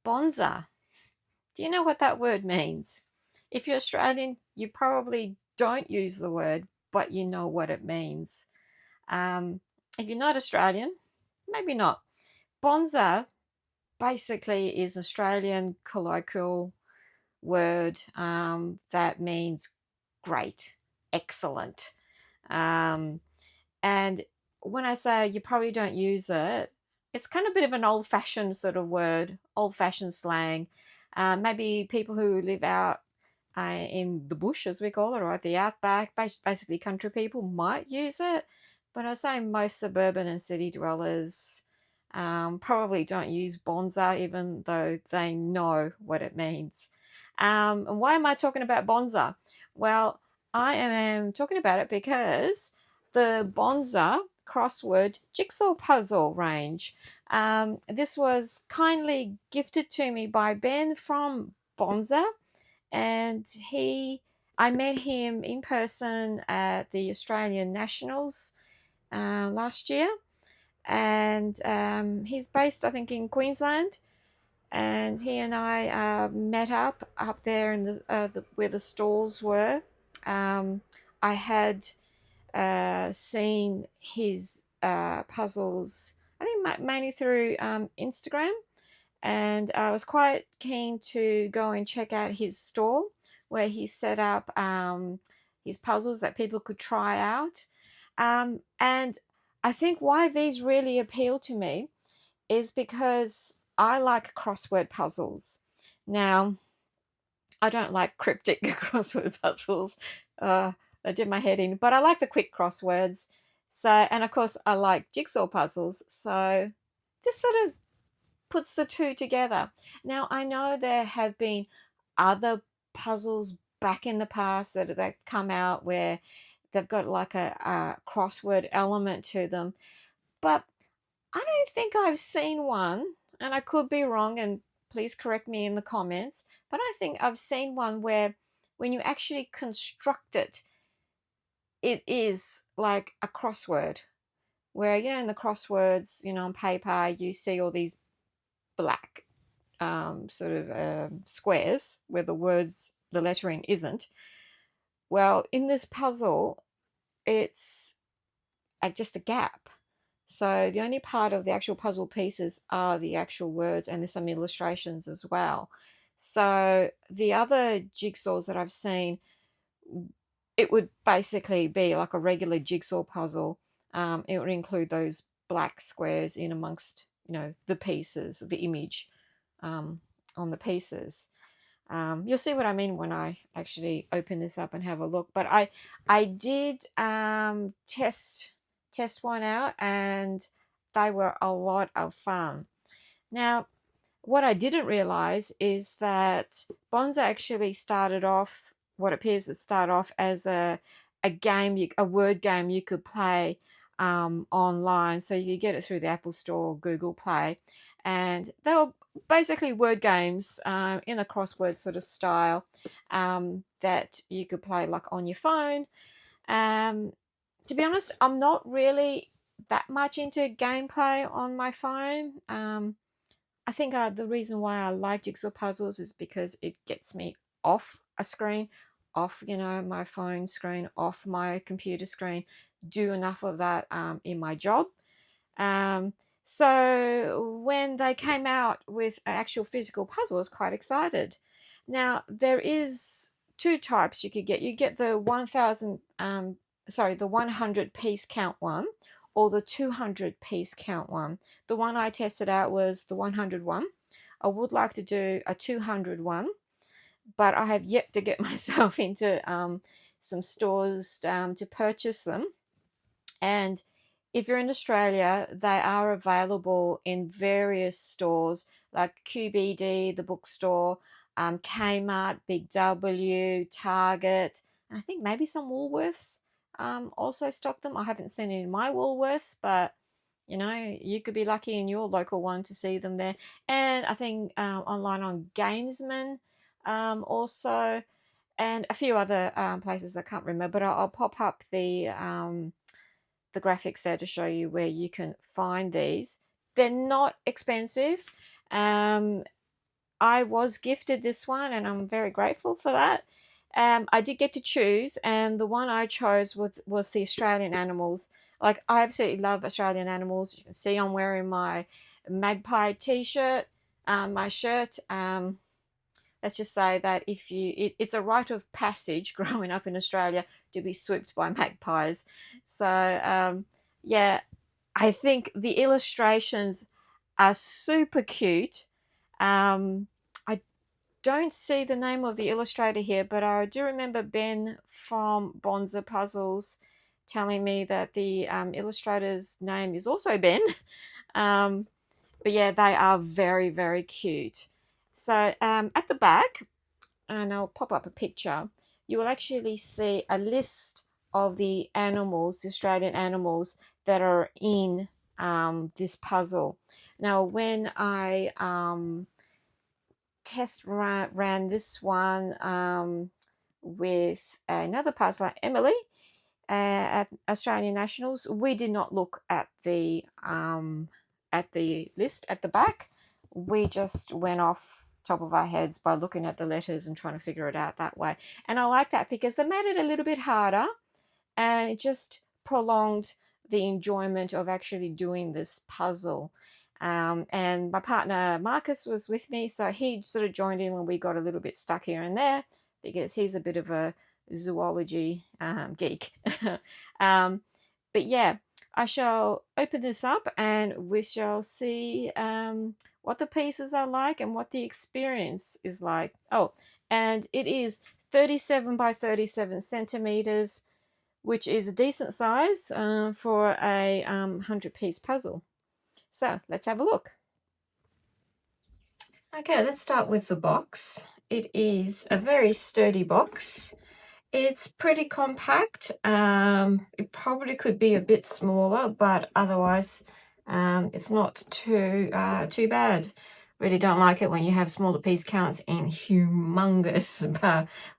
Bonza. Do you know what that word means? If you're Australian, you probably don't use the word, but you know what it means. Um, if you're not Australian, maybe not. Bonza basically is Australian colloquial word that means great, excellent. Um, and when I say you probably don't use it, it's kind of a bit of an old fashioned sort of word, old fashioned slang. Maybe people who live out in the bush, as we call it, or at the outback, basically country people might use it. But I say most suburban and city dwellers probably don't use bonza, even though they know what it means. And why am I talking about bonza? Well, I am talking about it because the Bonza crossword jigsaw puzzle range. This was kindly gifted to me by Ben from Bonza, and I met him in person at the Australian Nationals last year, and he's based, I think, in Queensland. And he and I met up there in where the stalls were. I had seen his puzzles, I think mainly through Instagram, and I was quite keen to go and check out his store where he set up his puzzles that people could try out. And I think why these really appeal to me is because I like crossword puzzles. Now, I don't like cryptic crossword puzzles. That did my head in, but I like the quick crosswords. So, and of course, I like jigsaw puzzles. So, this sort of puts the two together. Now, I know there have been other puzzles back in the past that come out where they've got like a crossword element to them, but I don't think I've seen one, and I could be wrong, and please correct me in the comments, but I think I've seen one where when you actually construct it, it is like a crossword. Where, in the crosswords, on paper, you see all these black sort of squares where the lettering isn't. Well, in this puzzle, it's just a gap. So the only part of the actual puzzle pieces are the actual words, and there's some illustrations as well. So the other jigsaws that I've seen, it would basically be like a regular jigsaw puzzle. It would include those black squares in amongst, the pieces, the image um, on the pieces. You'll see what I mean when I actually open this up and have a look. But I did test one out, and they were a lot of fun. Now, what I didn't realize is that Bonza actually started off what appears to start off as a game, a word game you could play online. So you could get it through the Apple Store, Google Play, and they were basically word games in a crossword sort of style that you could play like on your phone. Um, to be honest, I'm not really that much into gameplay on my phone. I think the reason why I like jigsaw puzzles is because it gets me off a screen, off, my phone screen, off my computer screen, do enough of that in my job. Um, so when they came out with an actual physical puzzle, I was quite excited. Now, there is two types you could get. You get the 100 piece count one, or the 200 piece count one. The one I tested out was the 100 one. I would like to do a 200 one, but I have yet to get myself into some stores to purchase them. And if you're in Australia, they are available in various stores like QBD, the bookstore, Kmart, Big W, Target, and I think maybe some Woolworths also stock them. I haven't seen it in my Woolworths, but you could be lucky in your local one to see them there. And I think online on Gamesman also, and a few other places I can't remember, but I'll pop up the graphics there to show you where you can find these. They're not expensive. Um, I was gifted this one, and I'm very grateful for that. I did get to choose, and the one I chose was the Australian animals. Like, I absolutely love Australian animals. You can see I'm wearing my magpie t-shirt, my shirt. Let's just say that if it's a rite of passage growing up in Australia to be swooped by magpies. So yeah, I think the illustrations are super cute. I don't see the name of the illustrator here, but I do remember Ben from Bonza Puzzles telling me that the illustrator's name is also Ben. Um, but yeah, they are very, very cute. So at the back, and I'll pop up a picture, you will actually see a list of the animals, the Australian animals that are in this puzzle. Now, when I ran this one with another puzzler, Emily, at Australian Nationals, we did not look at the list at the back. We just went off top of our heads by looking at the letters and trying to figure it out that way. And I like that because they made it a little bit harder, and it just prolonged the enjoyment of actually doing this puzzle. And my partner Marcus was with me, so he sort of joined in when we got a little bit stuck here and there because he's a bit of a zoology geek. um, but yeah, I shall open this up and we shall see what the pieces are like and what the experience is like. Oh, and it is 37 by 37 centimeters, which is a decent size for a 100-piece puzzle. So let's have a look. Okay, let's start with the box. It is a very sturdy box. It's pretty compact. It probably could be a bit smaller, but otherwise it's not too bad. Really don't like it when you have smaller piece counts in humongous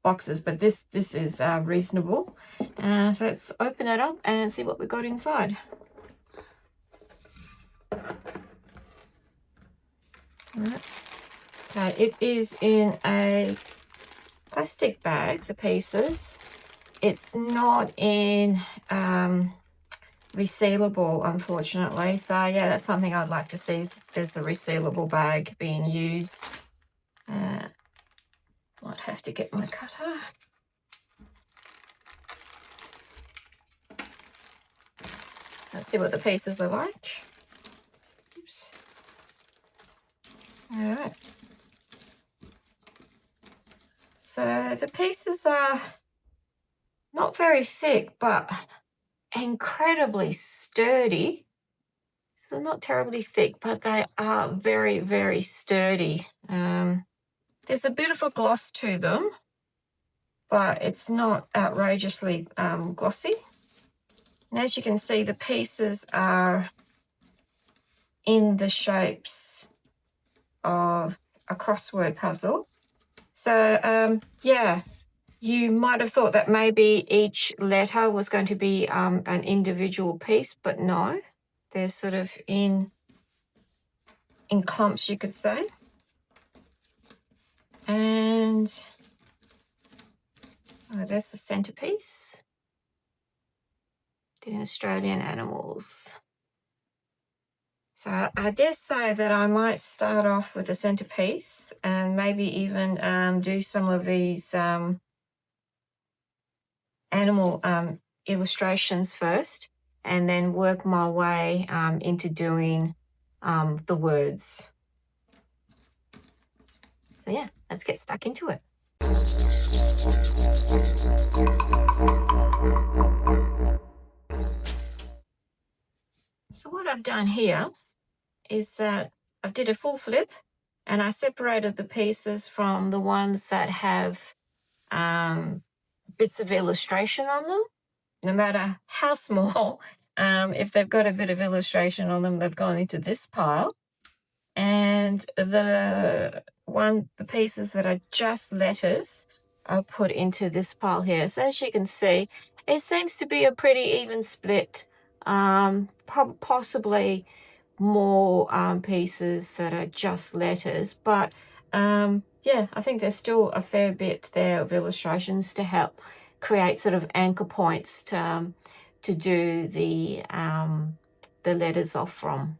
boxes, but this is reasonable. So let's open it up and see what we got inside. All right. Okay, it is in a plastic bag, the pieces. It's not in resealable, unfortunately. So yeah, that's something I'd like to see, is there's a resealable bag being used. Might have to get my cutter. Let's see what the pieces are like. Oops. All right. So the pieces are not very thick, but incredibly sturdy. So they're not terribly thick, but they are very, very sturdy. There's a bit of a gloss to them, but it's not outrageously glossy. And as you can see, the pieces are in the shapes of a crossword puzzle. So yeah, you might have thought that maybe each letter was going to be an individual piece, but no, they're sort of in clumps, you could say. And there's the centerpiece, the Australian animals. So I dare say that I might start off with the centerpiece and maybe even do some of these animal illustrations first, and then work my way into doing the words. So yeah, let's get stuck into it. So what I've done here is that I did a full flip and I separated the pieces from the ones that have bits of illustration on them, no matter how small. If they've got a bit of illustration on them, they've gone into this pile. And the pieces that are just letters are put into this pile here. So as you can see, it seems to be a pretty even split. Possibly more pieces that are just letters, but Yeah, I think there's still a fair bit there of illustrations to help create sort of anchor points to do the letters off from.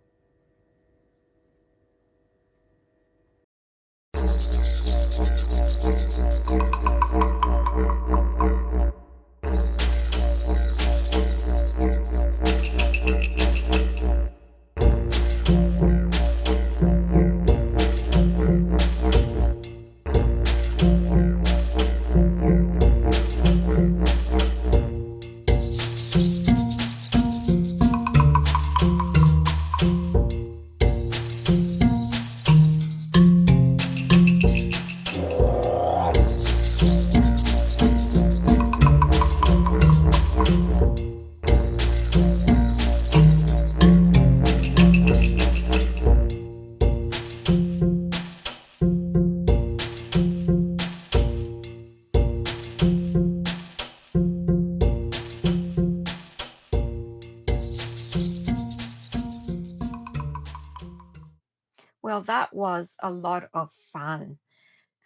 Well, that was a lot of fun.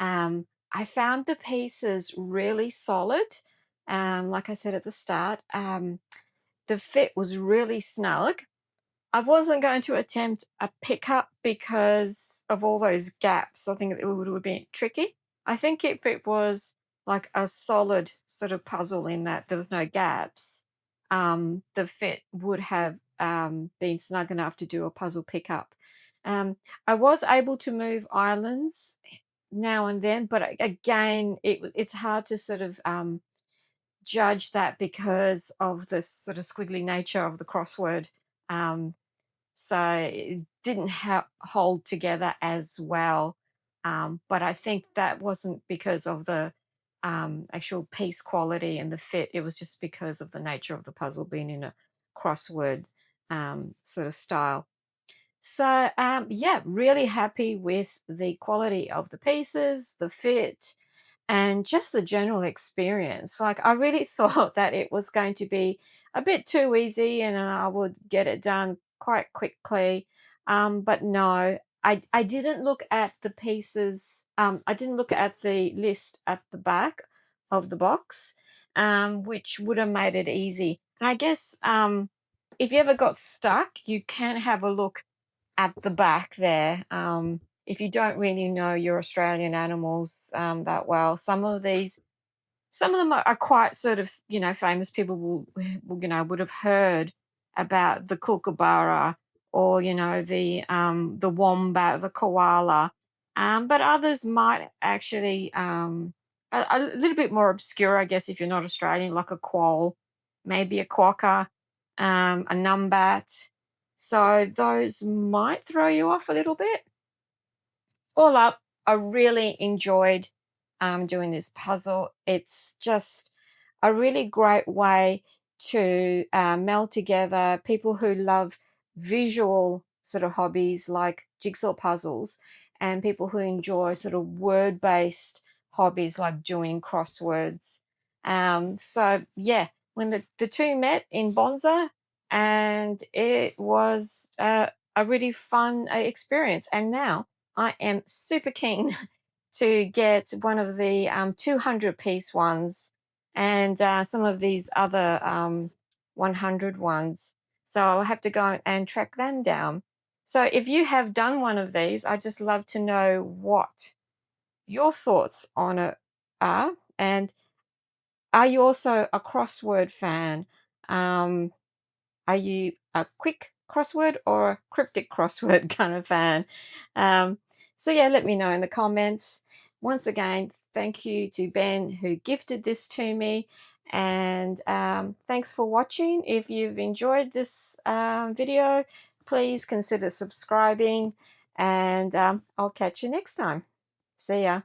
I found the pieces really solid. Like I said at the start, the fit was really snug. I wasn't going to attempt a pickup because of all those gaps. I think it would have been tricky. I think if it was like a solid sort of puzzle in that there was no gaps, the fit would have been snug enough to do a puzzle pickup. Um, I was able to move islands now and then, but again, it's hard to sort of judge that because of the sort of squiggly nature of the crossword. Um, so it didn't hold together as well. But I think that wasn't because of the actual piece quality and the fit. It was just because of the nature of the puzzle being in a crossword sort of style. So yeah, really happy with the quality of the pieces, the fit, and just the general experience. Like, I really thought that it was going to be a bit too easy and I would get it done quite quickly. But no, I didn't look at the pieces. I didn't look at the list at the back of the box, which would have made it easy. And I guess if you ever got stuck, you can have a look at the back there. If you don't really know your Australian animals that well, some of them are quite sort of, famous. People would have heard about the kookaburra, or the wombat, the koala, but others might actually a little bit more obscure, I guess, if you're not Australian, like a quoll, maybe a quokka, a numbat. So those might throw you off a little bit. All up, I really enjoyed doing this puzzle. It's just a really great way to meld together people who love visual sort of hobbies like jigsaw puzzles, and people who enjoy sort of word-based hobbies like doing crosswords. So yeah, when the two met in Bonza, and it was a really fun experience. And now I am super keen to get one of the 200-piece ones, and some of these other 100 ones. So I'll have to go and track them down. So if you have done one of these, I'd just love to know what your thoughts on it are. And are you also a crossword fan? Um, are you a quick crossword or a cryptic crossword kind of fan? So yeah, let me know in the comments. Once again, thank you to Ben who gifted this to me. And thanks for watching. If you've enjoyed this video, please consider subscribing. And I'll catch you next time. See ya.